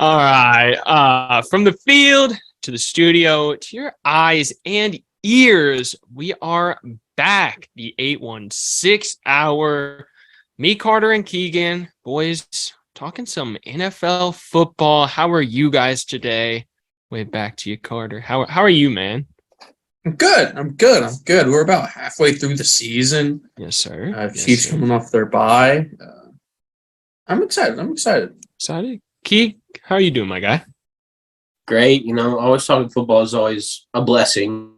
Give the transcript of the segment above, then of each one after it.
All right. From the field to the studio to your eyes and ears, we are back. The 816 hour. Me, Carter, and Keegan, boys, talking some NFL football. How are you guys today? Way back to you, Carter. How are you, man? I'm good. We're about halfway through the season. Yes, sir. Chiefs coming off their bye. I'm excited. Excited? Key, how are you doing, my guy? Great. Always talking football is always a blessing.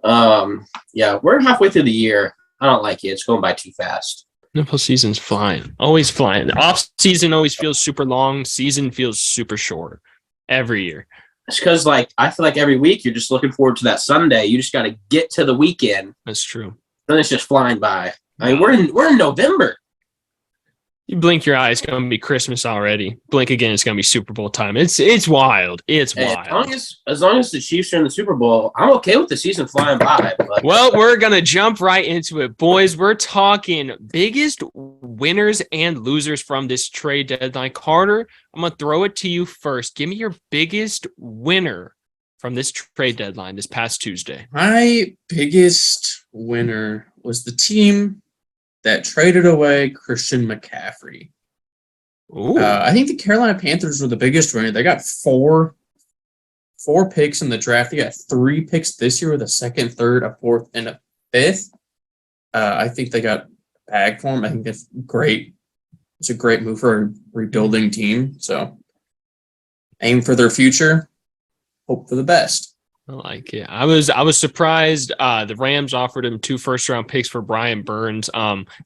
We're halfway through the year. I don't like it. It's going by too fast. NFL season's flying. Always flying. Off season always feels super long. Season feels super short every year. It's because, I feel like every week you're just looking forward to that Sunday. You just got to get to the weekend. That's true. Then it's just flying by. I mean, we're in November. You blink your eye, it's going to be Christmas already. Blink again, it's going to be Super Bowl time. It's wild. It's wild. As long as the Chiefs are in the Super Bowl, I'm okay with the season flying by. But. Well, we're going to jump right into it, boys. We're talking biggest winners and losers from this trade deadline. Carter, I'm going to throw it to you first. Give me your biggest winner from this trade deadline this past Tuesday. My biggest winner was the team that traded away Christian McCaffrey. I think the Carolina Panthers were the biggest winner. They got four picks in the draft. They got 3 picks this year with a second, third, a fourth, and a fifth. I think they got bagged for him. I think that's great. It's a great move for a rebuilding team. So aim for their future. Hope for the best. I like it. I was surprised the Rams offered him 2 first-round picks for Brian Burns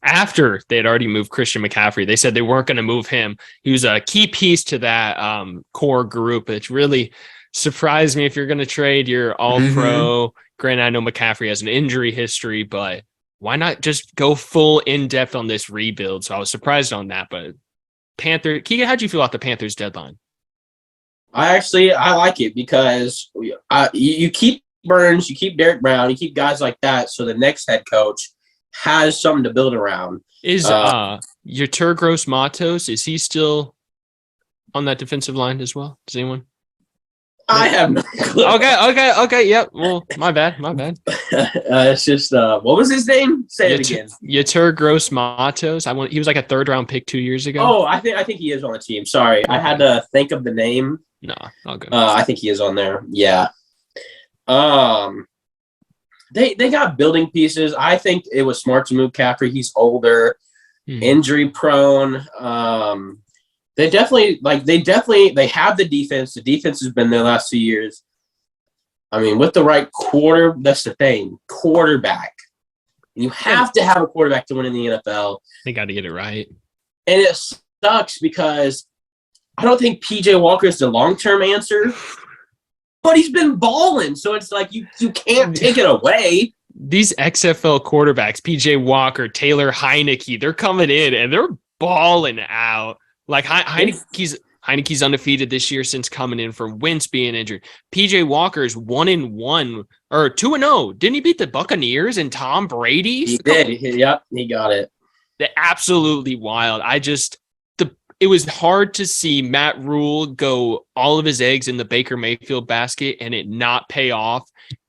after they had already moved Christian McCaffrey. They said they weren't going to move him. He was a key piece to that core group. It really surprised me if you're going to trade your all-pro. Granted, I know McCaffrey has an injury history, but why not just go full in-depth on this rebuild? So I was surprised on that. But Keegan, how'd you feel about the Panthers deadline? I like it because you keep Burns, you keep Derek Brown, you keep guys like that, so the next head coach has something to build around. Is your Turgros Matos, is he still on that defensive line as well? Does anyone? I have no clue. Okay. Yep. Well, my bad. It's just what was his name? Say it again. Turgros Matos. He was like a 3rd-round pick 2 years ago. Oh, I think he is on the team. Sorry, I had to think of the name. No, all good. I think he is on there. Yeah. They got building pieces. I think it was smart to move Caffrey. He's older, injury prone. They definitely they have the defense. The defense has been there the last 2 years. I mean, with the right that's the thing. Quarterback. You have to have a quarterback to win in the NFL. They got to get it right. And it sucks because I don't think PJ Walker is the long-term answer, but he's been balling. So it's like you can't take it away. These XFL quarterbacks, PJ Walker, Taylor Heineke, they're coming in and they're balling out. Like Heineke's undefeated this year since coming in from Wentz being injured. PJ Walker's 1-1 or 2-0. Didn't he beat the Buccaneers and Tom Brady? He did. Yep, he got it. They're absolutely wild. It was hard to see Matt Rule go all of his eggs in the Baker Mayfield basket and it not pay off.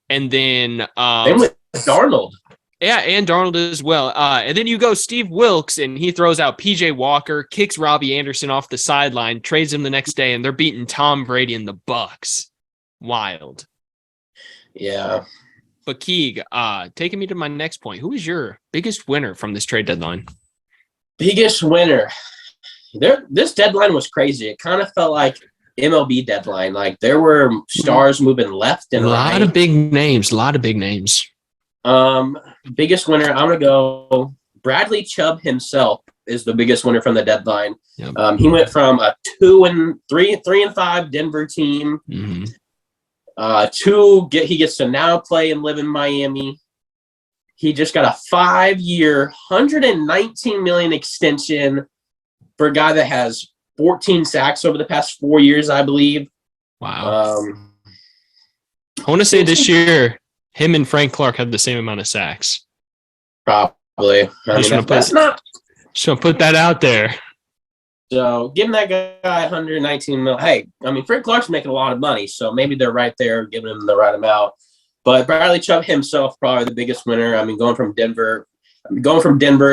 And then with Darnold. Yeah, and Darnold as well. And then you go Steve Wilkes, and he throws out PJ Walker, kicks Robbie Anderson off the sideline, trades him the next day, and they're beating Tom Brady and the Bucks. Wild. Yeah. But Keeg, taking me to my next point, who is your biggest winner from this trade deadline? Biggest winner. This deadline was crazy. It kind of felt like MLB deadline. Like there were stars moving left and right. A lot of big names. Biggest winner, I'm gonna go Bradley Chubb himself is the biggest winner from the deadline. Yep. He went from a 3-5 Denver team he gets to now play and live in Miami. He just got a 5-year, $119 million extension for a guy that has 14 sacks over the past 4 years, I believe. Wow. I want to say this year, him and Frank Clark had the same amount of sacks. Probably. Just want to put that out there. So giving that guy 119 mil. Hey, I mean, Frank Clark's making a lot of money, so maybe they're right there giving him the right amount. But Bradley Chubb himself, probably the biggest winner. I mean, going from Denver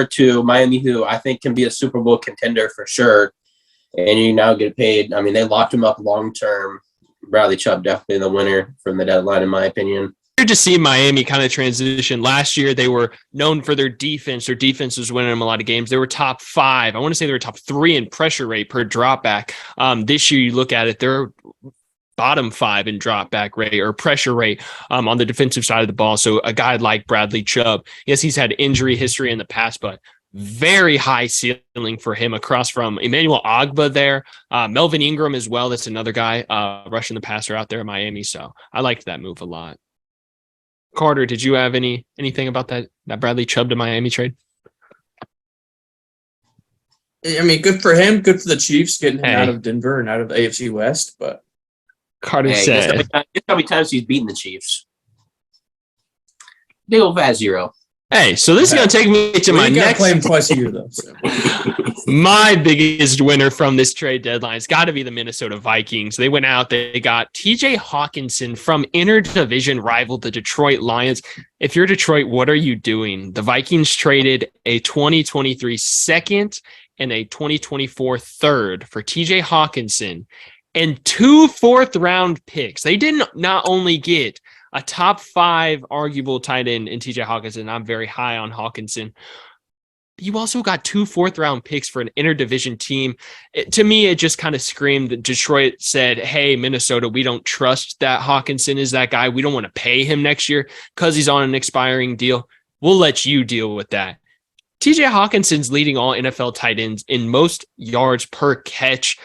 to Miami, who I think can be a Super Bowl contender for sure. And you now get paid. I mean, they locked him up long term. Bradley Chubb definitely the winner from the deadline, in my opinion. Good to see Miami kind of transition. Last year, they were known for their defense. Their defense was winning them a lot of games. They were top 5. I want to say they were top 3 in pressure rate per drop back. This year, you look at it, they're bottom 5 in drop back rate or pressure rate on the defensive side of the ball. So a guy like Bradley Chubb, yes, he's had injury history in the past, but very high ceiling for him across from Emmanuel Ogbah there. Melvin Ingram as well. That's another guy rushing the passer out there in Miami. So I liked that move a lot. Carter, did you have anything about that Bradley Chubb to Miami trade? I mean, good for him. Good for the Chiefs getting him out of Denver and out of the AFC West. But Carter said, guess how many times he's beaten the Chiefs? Big old fat 0. Hey, so this is going to take me to my next. Play him twice a year though. So. My biggest winner from this trade deadline has got to be the Minnesota Vikings. They went out, they got TJ Hawkinson from interdivision rival, the Detroit Lions. If you're Detroit, what are you doing? The Vikings traded a 2023 second and a 2024 third for TJ Hawkinson and 2 fourth-round picks. They didn't not only get a top 5 arguable tight end in TJ Hawkinson. I'm very high on Hawkinson. You also got 2 fourth-round picks for an interdivision team. To me, it just kind of screamed that Detroit said, hey, Minnesota, we don't trust that Hawkinson is that guy. We don't want to pay him next year because he's on an expiring deal. We'll let you deal with that. TJ Hawkinson's leading all NFL tight ends in most yards per catch,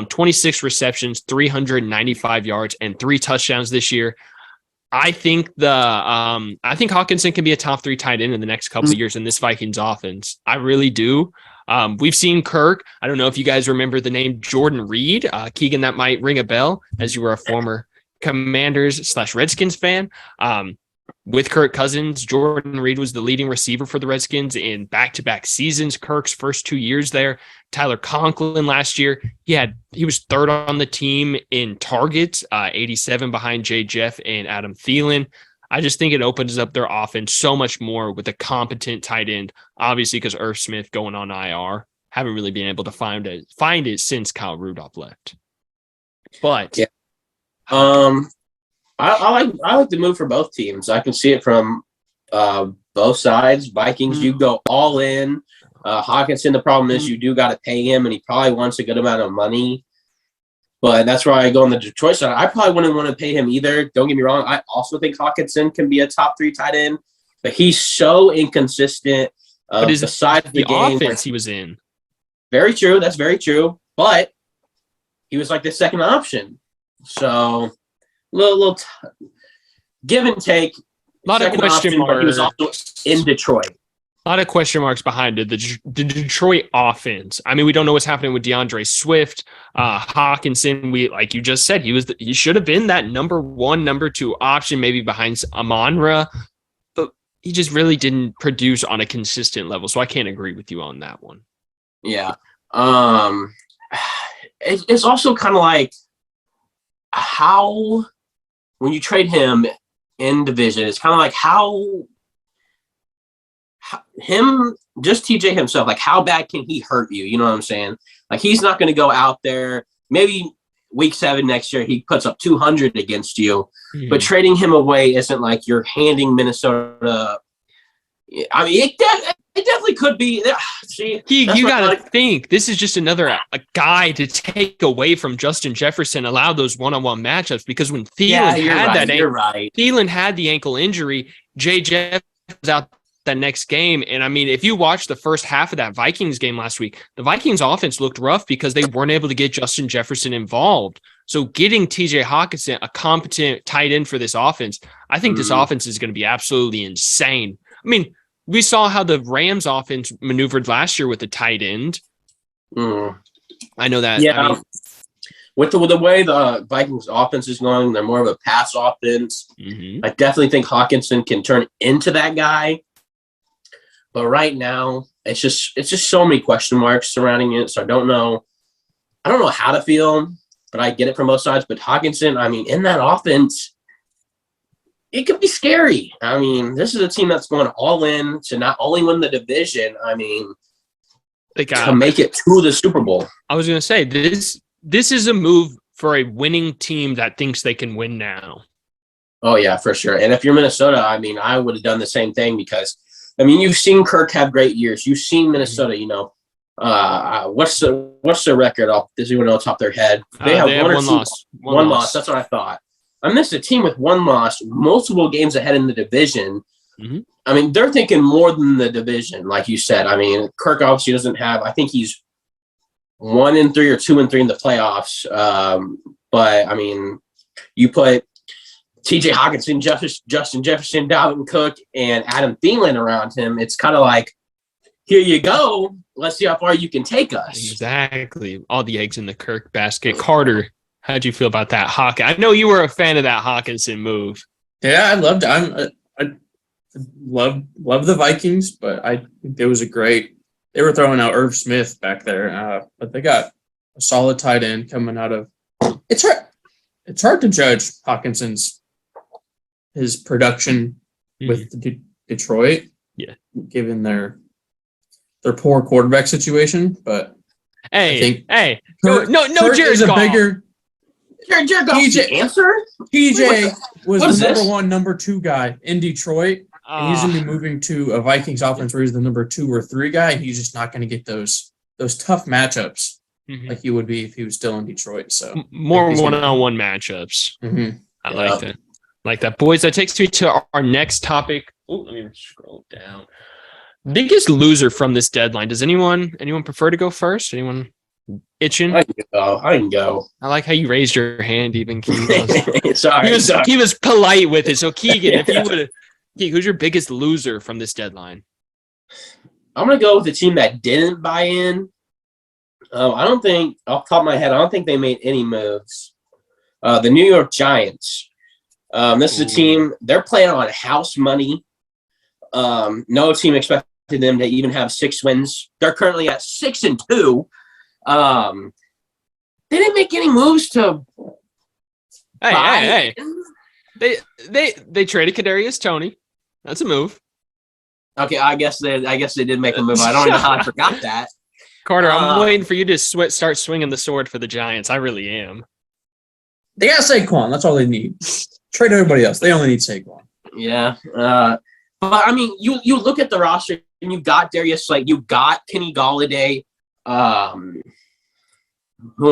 26 receptions, 395 yards, and 3 touchdowns this year. I think Hawkinson can be a top 3 tight end in the next couple of years in this Vikings offense. I really do. We've seen Kirk. I don't know if you guys remember the name Jordan Reed. Keegan, that might ring a bell as you were a former Commanders/Redskins fan. With Kirk Cousins, Jordan Reed was the leading receiver for the Redskins in back-to-back seasons. Kirk's first 2 years there. Tyler Conklin last year, he was 3rd on the team in targets, 87 behind Jay Jeff and Adam Thielen. I just think it opens up their offense so much more with a competent tight end. Obviously, because Irv Smith going on IR, haven't really been able to find it since Kyle Rudolph left. But yeah. I like the move for both teams. I can see it from both sides. Vikings, you go all in. Hawkinson, the problem is you do got to pay him, and he probably wants a good amount of money. But that's why I go on the Detroit side. I probably wouldn't want to pay him either. Don't get me wrong. I also think Hawkinson can be a top 3 tight end, but he's so inconsistent. But besides the game offense he was in. Very true. That's very true. But he was like the second option. So little give and take. A lot of question marks. He was also in Detroit. A lot of question marks behind it. The Detroit offense. I mean, we don't know what's happening with DeAndre Swift, Hawkinson. Like you just said, he should have been that number 1, number 2 option, maybe behind Amon-Ra, but he just really didn't produce on a consistent level. So I can't agree with you on that one. Yeah. It's also kind of like how when you trade him in division, it's kind of like how just TJ himself, like how bad can he hurt you? You know what I'm saying? Like he's not going to go out there. Maybe week 7 next year, he puts up 200 against you, but trading him away isn't like you're handing Minnesota. I mean, it definitely could be. See, you got to think this is just another a guy to take away from Justin Jefferson, allow those one-on-one matchups because when Thielen had the ankle injury, Jay Jeff was out that next game. And I mean, if you watch the first half of that Vikings game last week, the Vikings offense looked rough because they weren't able to get Justin Jefferson involved. So getting TJ Hawkinson, a competent tight end for this offense, I think this offense is going to be absolutely insane. I mean, we saw how the Rams offense maneuvered last year with the tight end. I know that. Yeah. I mean, with the way the Vikings offense is going, they're more of a pass offense. I definitely think Hawkinson can turn into that guy. But right now, it's just so many question marks surrounding it. So I don't know I don't know how to feel, but I get it from both sides. But Hawkinson, I mean, in that offense, it could be scary. I mean, this is a team that's going all in to not only win the division, I mean, to make it to the Super Bowl. I was going to say, this is a move for a winning team that thinks they can win now. Oh, yeah, for sure. And if you're Minnesota, I mean, I would have done the same thing because, I mean, you've seen Kirk have great years. You've seen Minnesota, you know. What's the record? Does anyone know top of their head? They have one loss. One loss. That's what I thought. I missed a team with one loss, multiple games ahead in the division. Mm-hmm. I mean, they're thinking more than the division, like you said. I mean, Kirk obviously doesn't have. I think he's 1-3 or 2-3 in the playoffs. But I mean, you put T.J. Hawkinson, Justin Jefferson, Dalvin Cook, and Adam Thielen around him. It's kind of like, here you go. Let's see how far you can take us. Exactly. All the eggs in the Kirk basket. Carter, how'd you feel about that I know you were a fan of that Hawkinson move. Yeah, I loved it. I love the Vikings, but I think it was a great. They were throwing out Irv Smith back there, but they got a solid tight end coming out of. It's hard to judge his production with Detroit. Yeah, given their poor quarterback situation, but hey, Kirk, no, Jared is a Goff. bigger. Jared Goff's the answer. TJ was the number 1, number 2 guy in Detroit, and he's going to be moving to a Vikings offense where he's the number 2 or 3 guy, and he's just not going to get those tough matchups like he would be if he was still in Detroit. So more one-on-one matchups. Mm-hmm. I like that, boys. That takes me to our next topic. Oh, let me scroll down. Biggest loser from this deadline. Does anyone prefer to go first? Anyone itching? I can go. I like how you raised your hand, even Keegan. Sorry. He was polite with it. So Keegan, if you would, who's your biggest loser from this deadline? I'm gonna go with the team that didn't buy in. I don't think, off the top of my head, I don't think they made any moves. The New York Giants. This is a team, they're playing on house money. No team expected them to even have 6 wins. They're currently at 6-2. They didn't make any moves to. Hey! They traded Kadarius Toney. That's a move. Okay, I guess they did make a move. I don't even know how I forgot that. Carter, I'm waiting for you to start swinging the sword for the Giants. I really am. They got Saquon. That's all they need. Trade everybody else. They only need Saquon. Yeah. But I mean, you look at the roster and you got Darius Slate, you got Kenny Galladay. Who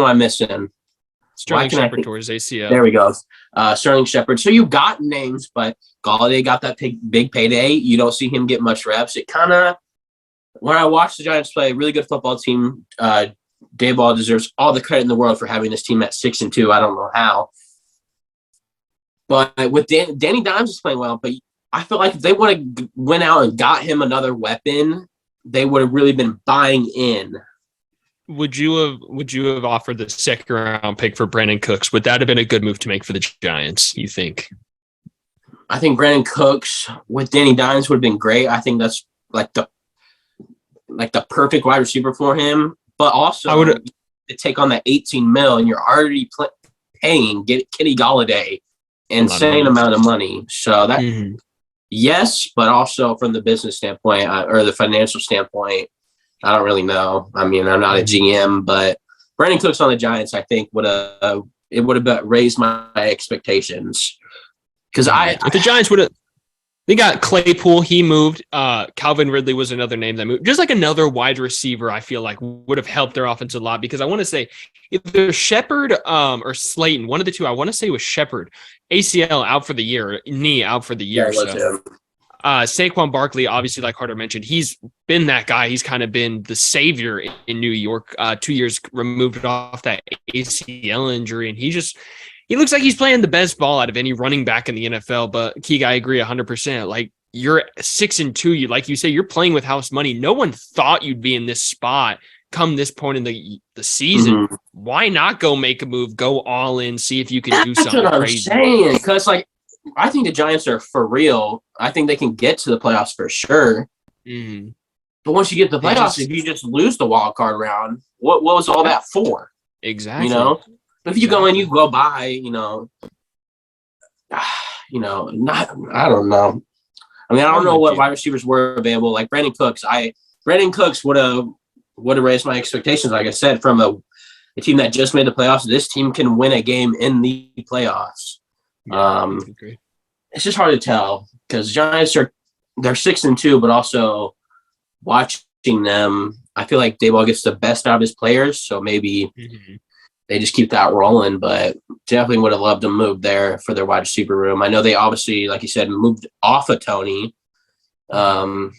am I missing? Sterling Shepard towards ACL. There we go. Sterling Shepard. So you got names, but Galladay got that big payday. You don't see him get much reps. It kind of, when I watched the Giants play, a really good football team. Dayball deserves all the credit in the world for having this team at 6-2. I don't know how. But with Danny Dimes is playing well, but I feel like if they would have went out and got him another weapon, they would have really been buying in. Would you have offered the 2nd round pick for Brandon Cooks? Would that have been a good move to make for the Giants, you think? I think Brandon Cooks with Danny Dimes would have been great. I think that's like the perfect wide receiver for him. But also to take on that $18 million, and you're already paying Kenny Galladay insane amount of money. So that yes, but also from the business standpoint or the financial standpoint, I don't really know. I mean, I'm not a GM, but Brandon Cooks on the Giants, I think would have raised my expectations because if the Giants would have. They got Claypool. He moved. Calvin Ridley was another name that moved. Just like another wide receiver, I feel like would have helped their offense a lot because I want to say either Shepard or Slayton, one of the two. I want to say it was Shepard. ACL out for the year, knee out for the year. Saquon Barkley, obviously, like Carter mentioned, he's been that guy. He's kind of been the savior in New York. 2 years removed off that ACL injury, and he looks like he's playing the best ball out of any running back in the NFL. But Keeg, I agree 100%. Like you're 6-2. Like you say, you're playing with house money. No one thought you'd be in this spot come this point in the season. Mm-hmm. Why not go make a move, go all in, see if you can do something crazy? Because I think the Giants are for real. I think they can get to the playoffs for sure. Mm-hmm. But once you get to the playoffs, if you just lose the wild card round, what was all that for? Exactly. If you go in, you go by, not, I don't know. I mean, I don't know what wide receivers were available. Like Brandon Cooks would have raised my expectations. Like I said, from a team that just made the playoffs, this team can win a game in the playoffs. It's just hard to tell because Giants they're 6-2, but also watching them, I feel like Daboll gets the best out of his players. So maybe they just keep that rolling, but definitely would have loved to move there for their wide receiver room. I know they obviously, like you said, moved off of Tony. I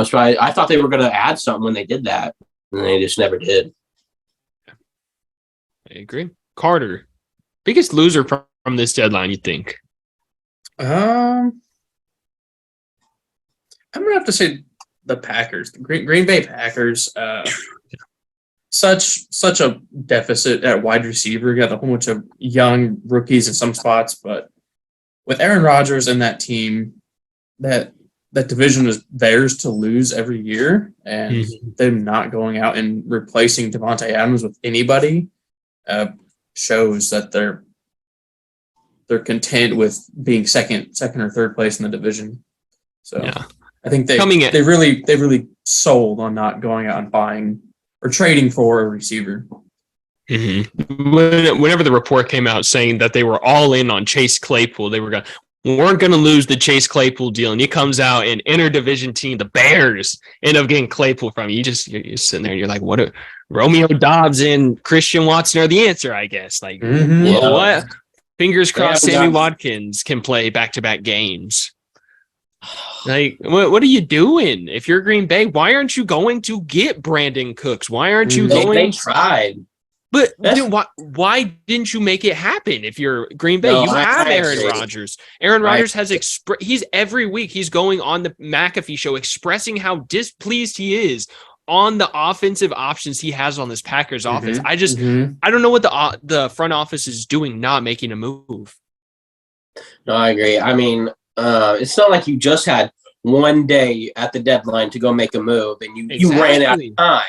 thought they were going to add something when they did that, and they just never did. I agree. Carter, biggest loser from this deadline, you think? I'm gonna have to say the Packers, the Green Bay Packers. Such a deficit at wide receiver. You got a whole bunch of young rookies in some spots, but with Aaron Rodgers and that team, that division is theirs to lose every year, and them not going out and replacing Devontae Adams with anybody shows that they're content with being second or third place in the division. So yeah. I think they really sold on not going out and buying or trading for a receiver. Whenever the report came out saying that they were all in on Chase Claypool, we weren't going to lose the Chase Claypool deal, and he comes out and interdivision team, the Bears, end up getting Claypool from you. You're sitting there, and you're like, what? Romeo Doubs and Christian Watson are the answer, I guess. Like, what? Fingers crossed, Sammy Watkins can play back-to-back games. Like, what are you doing? If you're Green Bay, why aren't you going to get Brandon Cooks? Why aren't you going? They tried. But then why didn't you make it happen? If you're Green Bay, you have Aaron Rodgers. Aaron Rodgers has he's every week he's going on the McAfee show expressing how displeased he is on the offensive options he has on this Packers offense. I don't know what the front office is doing, not making a move. No, I agree. I mean, it's not like you just had one day at the deadline to go make a move and you ran out of time.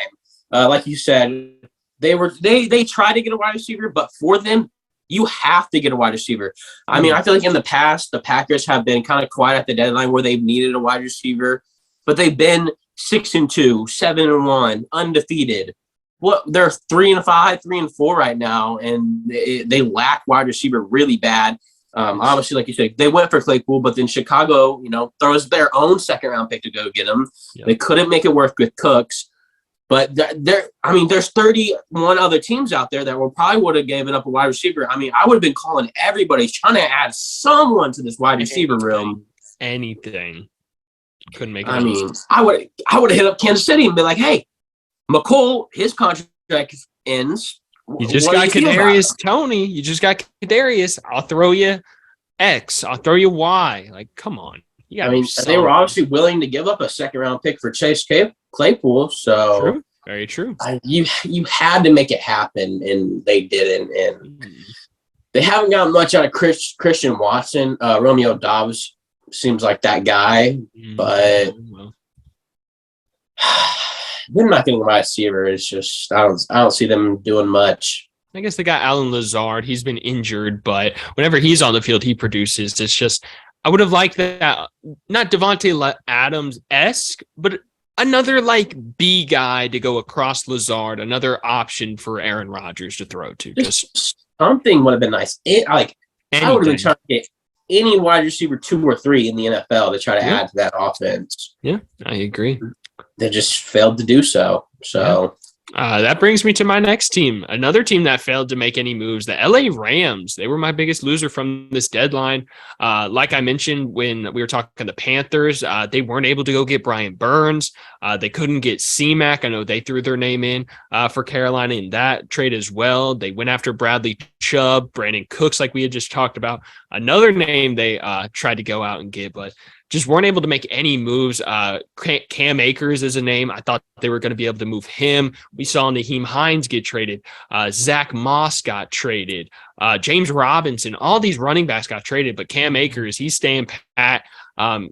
Like you said, they tried to get a wide receiver, but for them, you have to get a wide receiver. I mean, I feel like in the past, the Packers have been kind of quiet at the deadline where they've needed a wide receiver, but they've been 6-2, 7-1, undefeated. They're 3-5, 3-4 right now, and they lack wide receiver really bad. Obviously, like you said, they went for Claypool, but then Chicago, throws their own second-round pick to go get him. Yep. They couldn't make it work with Cooks. But there's 31 other teams out there that probably would have given up a wide receiver. I mean, I would have been calling everybody trying to add someone to this wide receiver room. Anything. Couldn't make it. I mean, I would have hit up Kansas City and be like, hey, McColl, his contract ends. You just got Kadarius Toney. You just got Kadarius. I'll throw you X. I'll throw you Y. Like, come on. I mean, they were obviously willing to give up a second-round pick for Chase Claypool. So true. Very true. You had to make it happen, and they didn't. And they haven't gotten much out of Christian Watson. Romeo Doubs seems like that guy, but they're not getting a wide receiver. It's just I don't see them doing much. I guess they got Alan Lazard. He's been injured, but whenever he's on the field, he produces. It's just I would have liked that, not Devontae Adams-esque, but another like B guy to go across Lazard, another option for Aaron Rodgers to throw to. Just something would have been nice. I would have been trying to get any wide receiver 2 or 3 in the NFL to try to add to that offense. Yeah, I agree. They just failed to do so. So that brings me to my next team. Another team that failed to make any moves, the LA Rams. They were my biggest loser from this deadline. Like I mentioned when we were talking the Panthers, they weren't able to go get Brian Burns. They couldn't get C-Mac. I know they threw their name in for Carolina in that trade as well. They went after Bradley Chubb, Brandon Cooks, like we had just talked about. Another name they tried to go out and get, but just weren't able to make any moves. Cam Akers is a name. I thought they were going to be able to move him. We saw Naheem Hines get traded. Zach Moss got traded. James Robinson, all these running backs got traded, but Cam Akers, he's staying pat.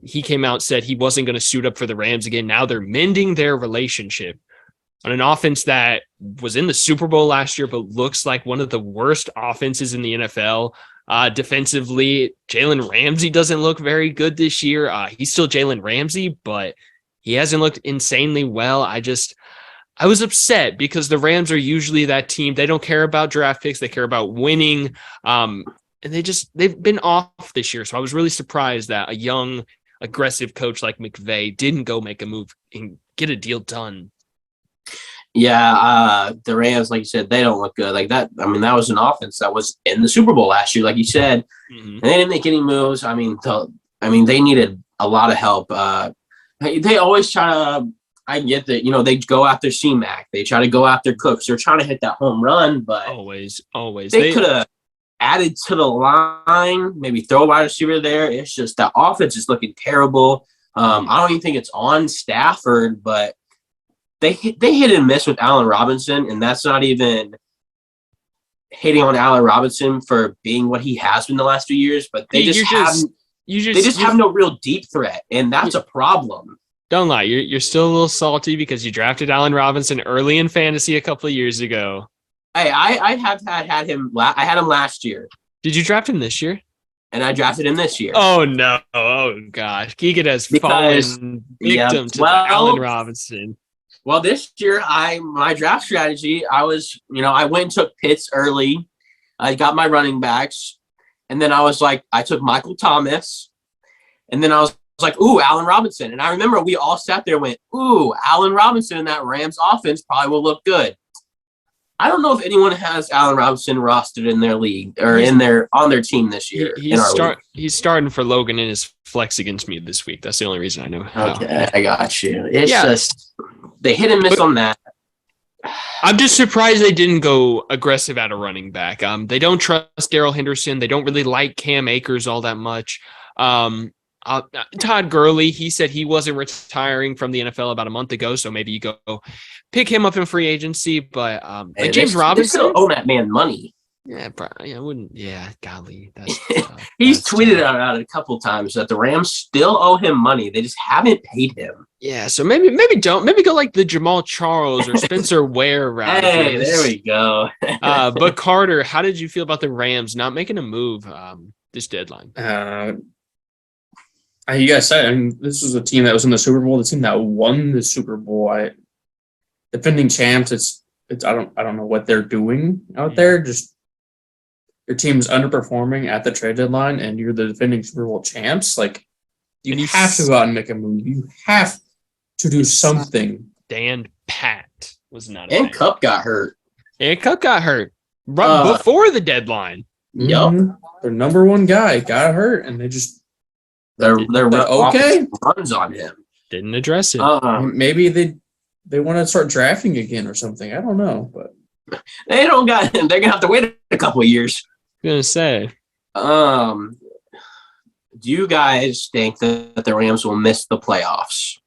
He came out and said he wasn't going to suit up for the Rams again. Now they're mending their relationship. on an offense that was in the Super Bowl last year, but looks like one of the worst offenses in the NFL. Defensively, Jalen Ramsey doesn't look very good this year. He's still Jalen Ramsey, but he hasn't looked insanely well. I was upset because the Rams are usually that team. They don't care about draft picks. They care about winning. And they've been off this year. So I was really surprised that a young, aggressive coach like McVay didn't go make a move and get a deal done. Yeah, the Rams, like you said, they don't look good. Like that. I mean, that was an offense that was in the Super Bowl last year, like you said, and they didn't make any moves. I mean, they needed a lot of help. They always try to. I get that, they go after C-Mac. They try to go after Cooks. They're trying to hit that home run, but always. They could have added to the line, maybe throw a wide receiver there. It's just that offense is looking terrible. I don't even think it's on Stafford, but they hit and miss with Allen Robinson, and that's not even hitting on Allen Robinson for being what he has been the last few years. But they just have no real deep threat, and that's a problem. Don't lie. You're still a little salty because you drafted Allen Robinson early in fantasy a couple of years ago. Hey, I have had him. I had him last year. Did you draft him this year? And I drafted him this year. Oh no! Oh gosh, Keegan has fallen victim to Allen Robinson. Well, this year my draft strategy, I went and took Pitts early. I got my running backs, and then I took Michael Thomas, and then I was like, ooh, Allen Robinson. And I remember we all sat there and went, ooh, Allen Robinson in that Rams offense probably will look good. I don't know if anyone has Allen Robinson rostered in their league or on their team this year. He's starting for Logan in his flex against me this week. That's the only reason I know. Okay, I got you. It's just they hit and miss on that. I'm just surprised they didn't go aggressive at a running back. They don't trust Darrell Henderson. They don't really like Cam Akers all that much. Todd Gurley, he said he wasn't retiring from the NFL about a month ago, so maybe you go pick him up in free agency. But James Robinson, they still owe that man money. Yeah, I wouldn't. Yeah, golly, that's he's tweeted out a couple times that the Rams still owe him money. They just haven't paid him. Yeah, so maybe go like the Jamal Charles or Spencer Ware route. Hey, there we go. But Carter, how did you feel about the Rams not making a move this deadline? You guys said, this was a team that was in the Super Bowl. The team that won the Super Bowl, defending champs. I don't know what they're doing out there. Just your team's underperforming at the trade deadline, and you're the defending Super Bowl champs. Like you have to go out and make a move. You have to do something. Dan Pat was not. And Cup got hurt. Right before the deadline. Yep. Their number one guy got hurt, and they just. They're okay. Runs on him. Didn't address it. Maybe they want to start drafting again or something. I don't know, but they don't got. They're gonna have to wait a couple of years. I'm gonna say. Do you guys think that the Rams will miss the playoffs?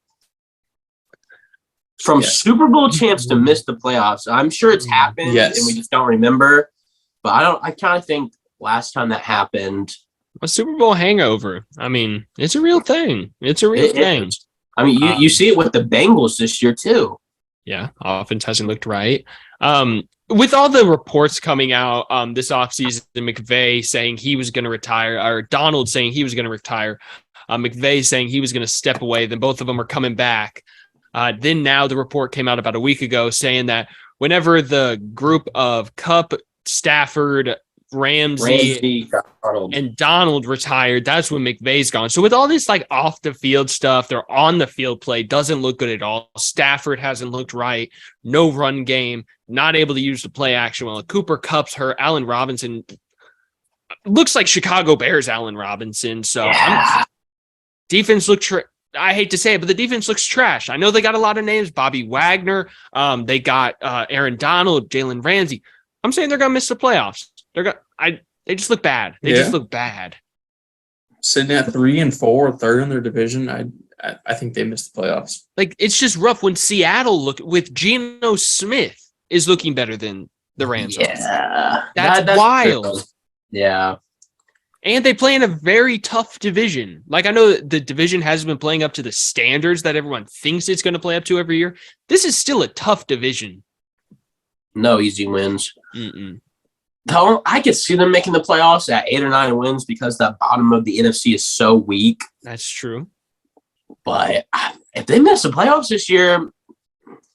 From Super Bowl champs to miss the playoffs, I'm sure it's happened, and we just don't remember. But I kind of think last time that happened. A Super Bowl hangover. I mean, it's a real thing. It's a real thing. I mean, you see it with the Bengals this year, too. Yeah, offense hasn't looked right. With all the reports coming out this offseason, McVay saying he was going to retire, or Donald saying he was going to retire, McVay saying he was going to step away, then both of them are coming back. Then now the report came out about a week ago saying that whenever the group of Kupp, Stafford, Ramsey and Donald retired, that's when McVay's gone. So with all this off the field stuff, their on the field play doesn't look good at all. Stafford hasn't looked right. No run game, not able to use the play action well. Cooper Kupp's hurt. Allen Robinson looks like Chicago Bears Allen Robinson. So defense looks I hate to say it, but the defense looks trash. I know they got a lot of names. Bobby Wagner. They got Aaron Donald, Jalen Ramsey. I'm saying they're going to miss the playoffs. They just look bad. They just look bad. Sitting at 3-4, third in their division, I think they missed the playoffs. It's just rough when Seattle look with Geno Smith is looking better than the Rams. Yeah, that's wild. True. Yeah, And they play in a very tough division. Like, I know the division hasn't been playing up to the standards that everyone thinks it's going to play up to every year. This is still a tough division. No easy wins. Mm-mm. Though I could see them making the playoffs at 8 or 9 wins because the bottom of the NFC is so weak. That's true. But if they miss the playoffs this year,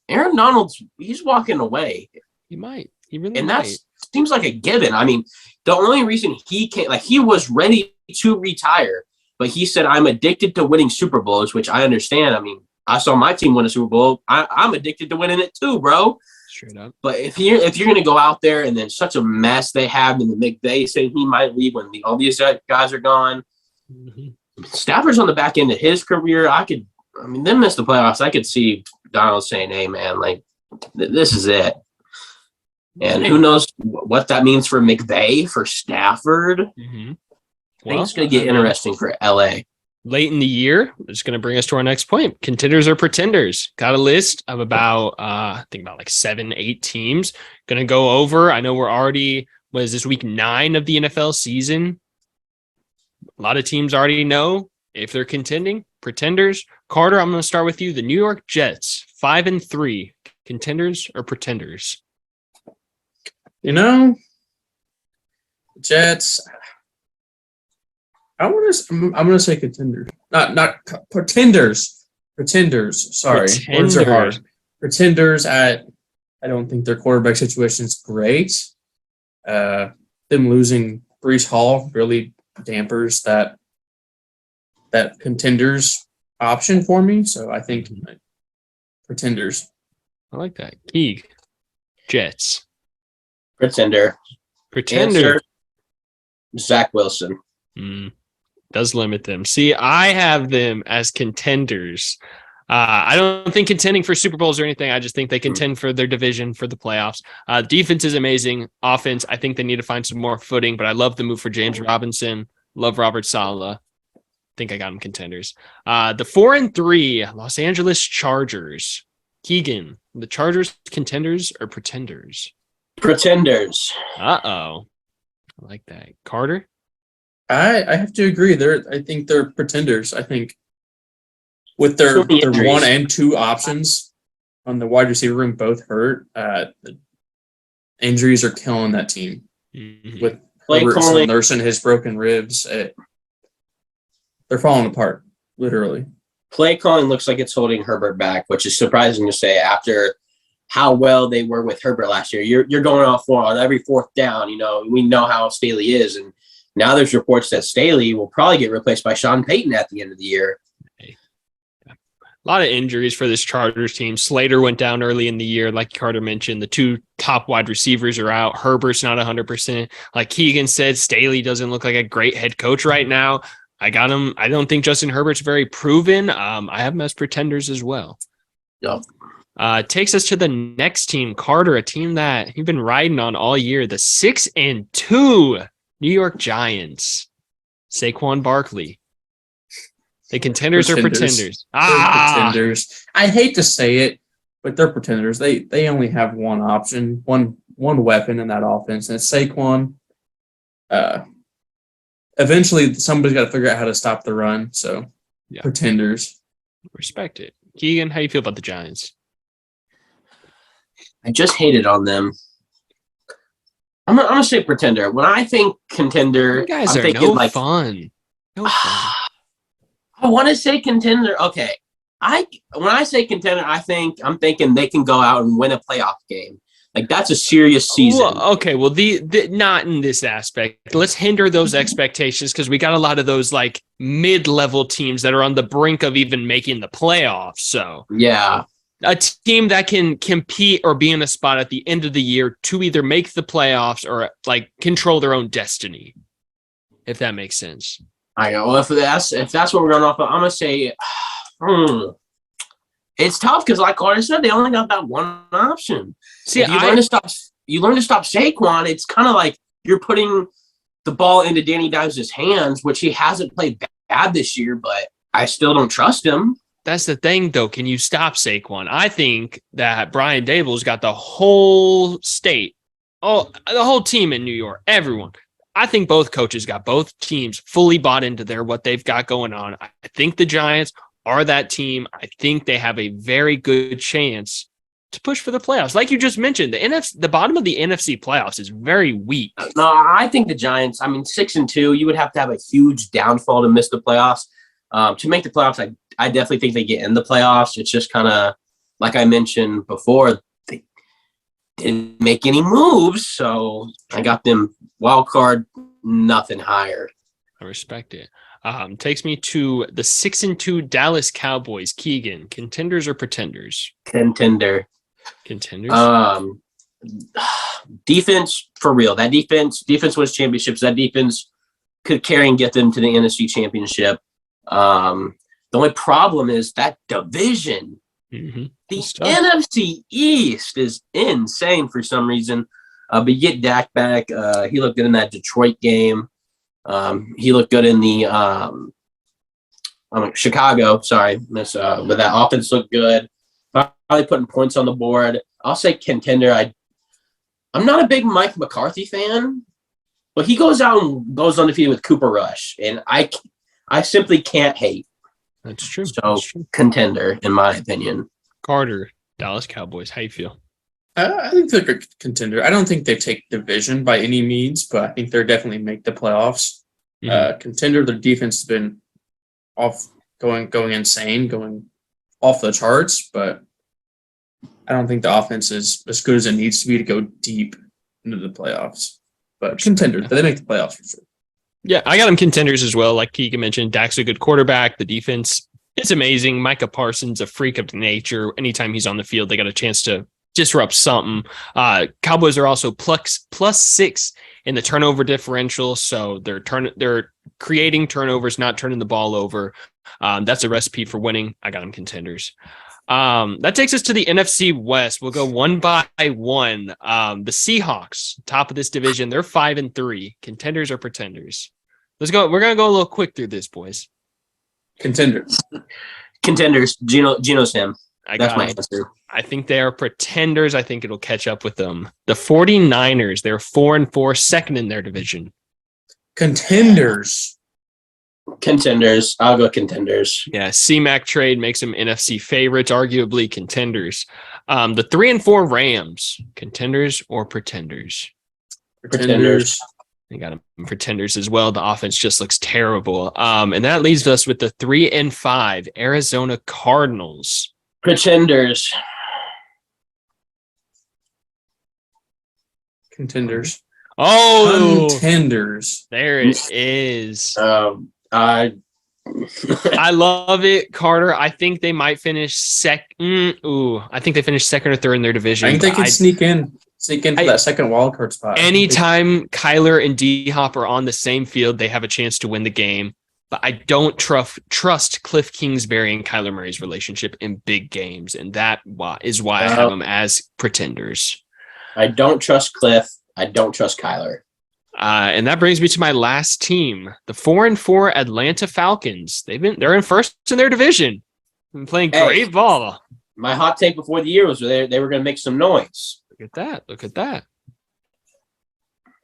Aaron Donald's he's walking away. He might. He really and might. That seems like a given. I mean, the only reason he can't, like, he was ready to retire, but he said, I'm addicted to winning Super Bowls, which I understand. I mean, I saw my team win a Super Bowl. I'm addicted to winning it too, bro. Straight up. But if you're going to go out there and then such a mess they have in the McVay saying he might leave when all these guys are gone, Stafford's on the back end of his career. Them miss the playoffs. I could see Donald saying, hey, man, like, this is it. And who knows what that means for McVay, for Stafford. Mm-hmm. I think it's going to get interesting for LA. Late in the year, it's going to bring us to our next point. Contenders or pretenders? Got a list of about, I think about like 7-8 teams. Going to go over. I know we're already, this week 9 of the NFL season? A lot of teams already know if they're contending. Pretenders. Carter, I'm going to start with you. The New York Jets, 5-3. Contenders or pretenders? Jets. I'm gonna say contenders, not pretenders. Pretenders. Sorry, words are hard. Pretenders. I don't think their quarterback situation is great. Them losing Breece Hall really dampers that contenders option for me. So I think pretenders. I like that. Keeg. Jets. Pretender. Pretender. Zach Wilson. Does limit them. See, I have them as contenders. I don't think contending for Super Bowls or anything. I just think they contend for their division, for the playoffs. Defense is amazing. Offense, I think they need to find some more footing, but I love the move for James Robinson. Love Robert Saleh. I think I got them contenders. The 4-3 Los Angeles Chargers. Keegan, the Chargers contenders or pretenders? Pretenders. Uh-oh. I like that. Carter? I have to agree. I think they're pretenders. I think with their 1 and 2 options on the wide receiver room both hurt, the injuries are killing that team. Mm-hmm. With Herbert nursing his broken ribs, they're falling apart, literally. Play calling looks like it's holding Herbert back, which is surprising to say after how well they were with Herbert last year. You're going off on every 4th down. We know how Staley is, and now there's reports that Staley will probably get replaced by Sean Payton at the end of the year. A lot of injuries for this Chargers team. Slater went down early in the year, like Carter mentioned. The 2 top wide receivers are out. Herbert's not 100%. Like Keegan said, Staley doesn't look like a great head coach right now. I got him. I don't think Justin Herbert's very proven. I have them as pretenders as well. Yep. Takes us to the next team, Carter, a team that you've been riding on all year, the 6-2 New York Giants. Saquon Barkley. The contenders or pretenders? Pretenders. I hate to say it, but they're pretenders. They only have one option, one weapon in that offense, and it's Saquon. Eventually, somebody's got to figure out how to stop the run. So, pretenders. Respect it. Keegan, how do you feel about the Giants? I just hated on them. I'm gonna say pretender. When I think contender, you guys I'm are thinking no fun. No fun. I want to say contender. Okay, when I say contender, I'm thinking they can go out and win a playoff game. Like that's a serious season. Well, okay, well the not in this aspect. Let's hinder those expectations because we got a lot of those like mid-level teams that are on the brink of even making the playoffs. So yeah. A team that can compete or be in a spot at the end of the year to either make the playoffs or like control their own destiny, if that makes sense. I know. Well, if that's what we're going off of, I'm gonna say it's tough because, like Carter said, they only got that one option. See, you learn to stop Saquon. It's kind of like you're putting the ball into Danny Dimes' hands, which he hasn't played bad this year, but I still don't trust him. That's the thing, though. Can you stop Saquon? I think that Brian Daboll's got the whole state, the whole team in New York, everyone I think both coaches got both teams fully bought into what they've got going on. I think the Giants are that team. I think they have a very good chance to push for the playoffs. Like you just mentioned, the bottom of the NFC playoffs is very weak. No, I think the Giants, 6-2, you would have to have a huge downfall to miss the playoffs. To make the playoffs, I definitely think they get in the playoffs. It's just kind of, like I mentioned before, they didn't make any moves. So I got them wild card, nothing higher. I respect it. Takes me to the 6-2 Dallas Cowboys. Keegan, contenders or pretenders? Contenders. Defense, for real. That defense wins championships. That defense could carry and get them to the NFC championship. The only problem is that division. Mm-hmm. The NFC East is insane for some reason. But you get Dak back. He looked good in that Detroit game. He looked good in the Chicago. Sorry, but that offense looked good. Probably putting points on the board. I'll say contender. I'm not a big Mike McCarthy fan, but he goes out and goes undefeated with Cooper Rush, and I simply can't hate. That's true. So That's true. Contender, in my opinion. Carter, Dallas Cowboys. How you feel? I think they're a contender. I don't think they take division by any means, but I think they're definitely make the playoffs. Mhm. Contender, their defense has been going insane, going off the charts, but I don't think the offense is as good as it needs to be to go deep into the playoffs. But contender, they make the playoffs for sure. Yeah, I got them contenders as well. Like Keegan mentioned, Dak's a good quarterback. The defense, it's amazing. Micah Parsons, a freak of nature. Anytime he's on the field, they got a chance to disrupt something. Cowboys are also plus 6 in the turnover differential, so they're creating turnovers, not turning the ball over. That's a recipe for winning. I got them contenders. That takes us to the NFC West. We'll go one by one. The Seahawks, top of this division, they're 5-3. Contenders or pretenders? Let's go. We're gonna go a little quick through this, boys. Contenders. Geno's him. That's my answer. I think they are pretenders. I think it'll catch up with them. The 49ers, they're 4-4, second in their division. Contenders. I'll go contenders. Yeah, C-Mac trade makes them NFC favorites, arguably contenders. The 3-4 Rams, contenders or pretenders? Pretenders. They got them pretenders as well. The offense just looks terrible. And that leaves us with the 3-5 Arizona Cardinals. Pretenders. Contenders. Oh, contenders. There it is. I love it, Carter. I think they might finish second. I think they finished second or third in their division. I think they can sneak in for that second wild card spot. Anytime Kyler and D-Hop are on the same field, they have a chance to win the game. But I don't trust Cliff Kingsbury and Kyler Murray's relationship in big games, and that is why I have them as pretenders. I don't trust Cliff. I don't trust Kyler. And that brings me to my last team, the 4-4 Atlanta Falcons. They're in first in their division, been playing great ball. My hot take before the year was they were going to make some noise. Look at that.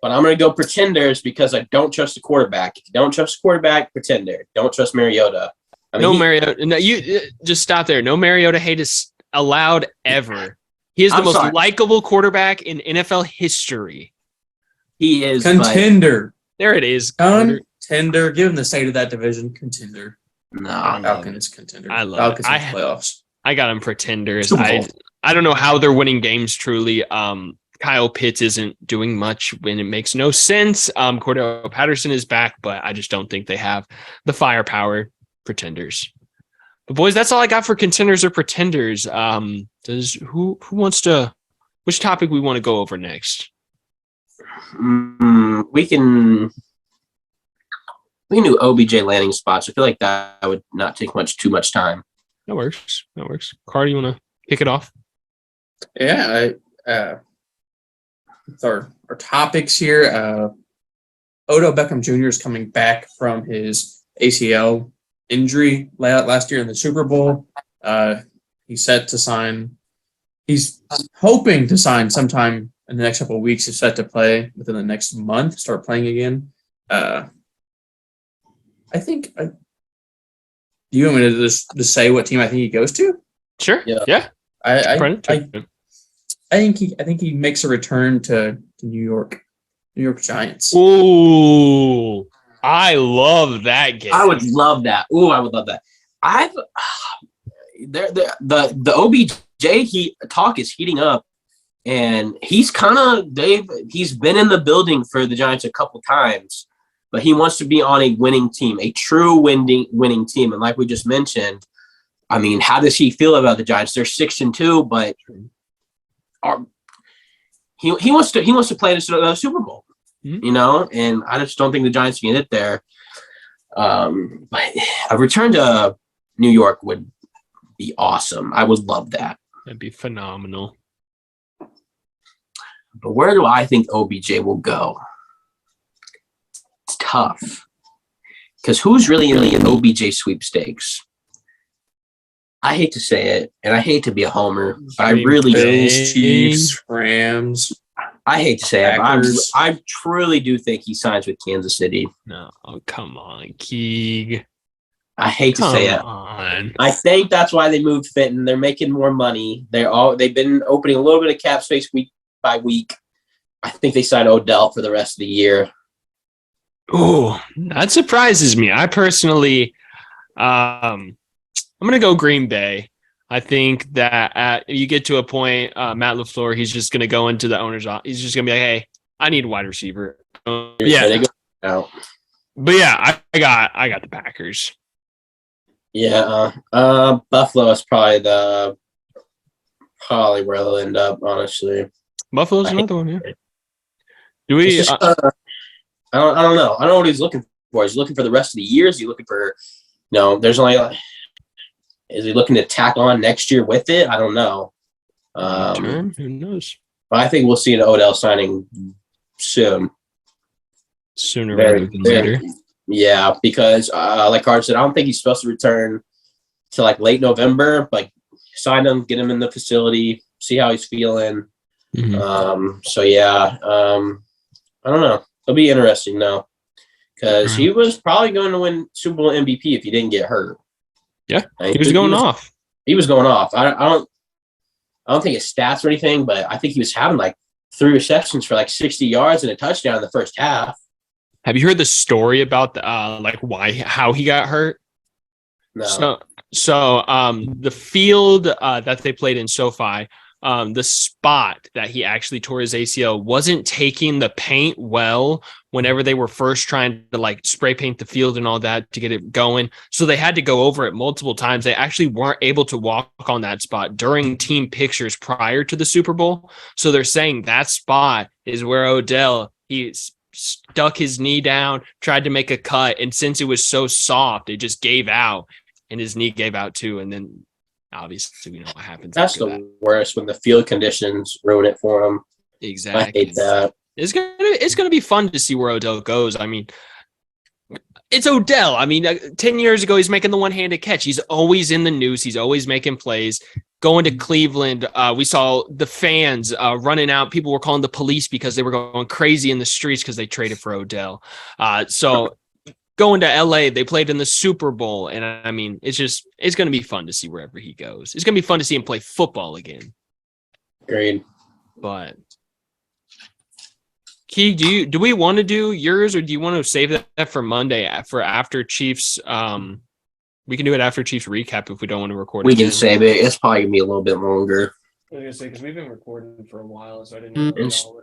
But I'm going to go pretenders because I don't trust the quarterback. If you don't trust the quarterback, pretender. Don't trust Mariota. Mariota. No, you just stop there. No Mariota hate is allowed ever. He is the most likable quarterback in NFL history. He is contender. There it is. Contender. Give him the state of that division. Contender. No, Falcons contender. I love Falcons in playoffs. I got them pretenders. I don't know how they're winning games truly. Kyle Pitts isn't doing much when it makes no sense. Cordell Patterson is back, but I just don't think they have the firepower. Pretenders. But boys, that's all I got for contenders or pretenders. Who wants to? Which topic we want to go over next? We can do OBJ landing spots. I feel like that would not take too much time. That works. Carter, you want to kick it off? Yeah. Our topics here. Odell Beckham Jr. is coming back from his ACL injury last year in the Super Bowl. He's set to sign. He's hoping to sign sometime in the next couple of weeks is set to play within the next month, start playing again. I think. Do you want me to just say what team I think he goes to? Sure. Yeah. I think he makes a return to New York Giants. Ooh, I love that game. I would love that. Ooh, I would love that. The OBJ talk is heating up, and he's been in the building for the Giants a couple times, but he wants to be on a winning team, a true winning team. And like we just mentioned, I mean, how does he feel about the Giants? They're 6-2, but he wants to play in a Super Bowl, you know. And I just don't think the Giants can get there. But a return to New York would be awesome. I would love that. That'd be phenomenal. But where do I think OBJ will go? It's tough. Because who's really in the OBJ sweepstakes? I hate to say it, and I hate to be a homer, but I really Bills, Chiefs, Rams. I hate to say it, but I truly do think he signs with Kansas City. No, come on, Keeg. I hate to say it. I think that's why they moved Fenton. They're making more money. They've been opening a little bit of cap space week by week. I think they signed Odell for the rest of the year. Oh, that surprises me. I personally, I'm going to go Green Bay. I think that you get to a point, Matt LaFleur, he's just going to go into the owner's office. He's just going to be like, hey, I need a wide receiver. Yeah. They go out. But yeah, I got the Packers. Yeah. Buffalo is probably where they'll end up, honestly. Buffalo's another one, yeah. Do we? Just, I don't know. I don't know what he's looking for. Is he looking for the rest of the year? Is he looking for, there's only is he looking to tack on next year with it? I don't know. Who knows? But I think we'll see an Odell signing soon. Sooner rather than later. Yeah, because like Carter said, I don't think he's supposed to return to like late November. Like sign him, get him in the facility, see how he's feeling. Mm-hmm. So yeah, I don't know. It'll be interesting though, because he was probably going to win Super Bowl MVP if he didn't get hurt. Yeah, he was going off. He was going off. I don't think his stats or anything, but I think he was having like 3 receptions for like 60 yards and a touchdown in the first half. Have you heard the story about how he got hurt? No. So the field that they played in SoFi, the spot that he actually tore his ACL wasn't taking the paint well whenever they were first trying to like spray paint the field and all that to get it going. So they had to go over it multiple times. They actually weren't able to walk on that spot during team pictures prior to the Super Bowl. So they're saying that spot is where Odell, he stuck his knee down, tried to make a cut. And since it was so soft, it just gave out and his knee gave out too. And then obviously, we know what happens. That's the worst when the field conditions ruin it for him. Exactly. I hate that. It's gonna be fun to see where Odell goes. I mean, it's Odell. I mean, 10 years ago, he's making the one-handed catch. He's always in the news. He's always making plays. Going to Cleveland, we saw the fans running out. People were calling the police because they were going crazy in the streets because they traded for Odell. So going to LA, they played in the Super Bowl. And I mean, it's going to be fun to see wherever he goes. It's going to be fun to see him play football again. Agreed. But Key, do we want to do yours or do you want to save that for Monday for after Chiefs? We can do it after Chiefs recap if we don't want to record it. We can save it. It's probably going to be a little bit longer. I was going to say, because we've been recording for a while, so I didn't know.